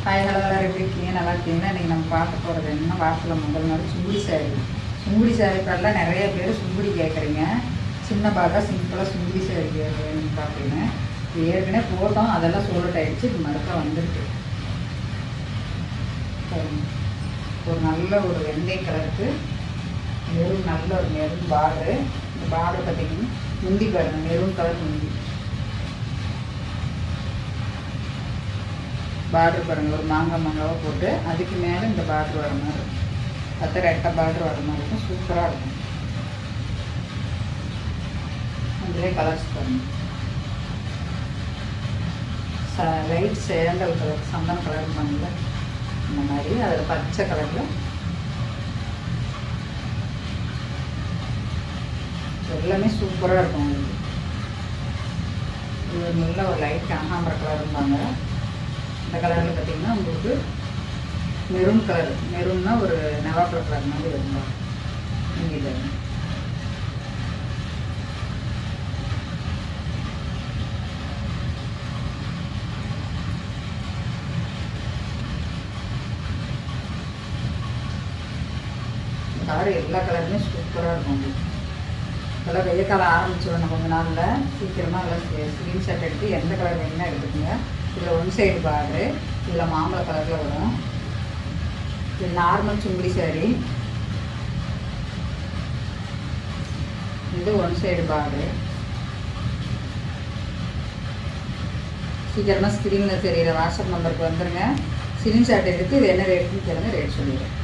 Hi hello எல்லாரும் எப்படி இருக்கீங்க? நல்லா இருக்கீங்களா? இன்றைக்கி நம்ம பார்க்க போகிறது என்ன, வாரத்தில் முதல் நாள் சுங்குடி சாரி இப்போல்லாம் நிறைய பேர் சுங்குடி கேட்குறீங்க. சின்ன பாகா சிம்பிளாக சுங்குடி சாரி வேணும்னு பார்த்தீங்கன்னா இது ஏற்கனவே போட்டோம், அதெல்லாம் சோல்ட் ஆகிடுச்சு. இது மறுக்க வந்துருக்கு. ஒரு நல்ல ஒரு வெந்தய கலருக்கு நல்ல ஒரு மெரூன் பார்டரு. இந்த பார்டர் பார்த்திங்கன்னா முந்தி பாருங்கள், மெரூன் கலர் முந்தி பார்டர் பாருங்கள். ஒரு மாங்காவாக போட்டு அதுக்கு மேலே இந்த பார்டர் வர மாதிரி இருக்கும். 10 ரெட்டை பார்டர் வர மாதிரி இருக்கும். சூப்பராக இருக்கும். அதிலே கலர்ஸ் பாருங்கள். லைட் சேண்டல் கலர், சந்தன கலர் பண்ணல இந்த மாதிரி. அதில் பச்சை கலரில் எல்லாமே சூப்பராக இருக்கும். உங்களுக்கு இது நல்ல ஒரு லைட் கனகாம்பர கலர் இருப்பாங்க. இந்த கலரில் பார்த்திங்கன்னா உங்களுக்கு மெரூன் கலர், மெரூன்னா ஒரு நவாப்பழ கலர் மாதிரி இருந்தால் நீங்கள் இதை கலர் எல்லா கலருமே சூப்பராக இருக்கும். உங்களுக்கு இதெல்லாம் வெய்ய காலம் ஆரம்பிச்சிடணும். கொஞ்சம் நாளில் சீக்கிரமாக எல்லாம் ஸ்க்ரீன்ஷாட் எடுத்து எந்த கலர் வேணும்னா எடுத்துக்கோங்க. இதில் ஒன் சைடு பார்டரு, இதில் மாம்பழ கலரில் வரும். இது நார்மல் சுங்குடி சாரி. இது ஒன் சைடு பார்டரு. சீக்கிரமாக ஸ்க்ரீனில் தெரியுற வாட்ஸ்அப் நம்பருக்கு வந்துடுங்க. ஸ்க்ரீன்ஷாட் எடுத்து இது என்ன ரேட்டுன்னு கேளுங்க, ரேட் சொல்லிடுறேன்.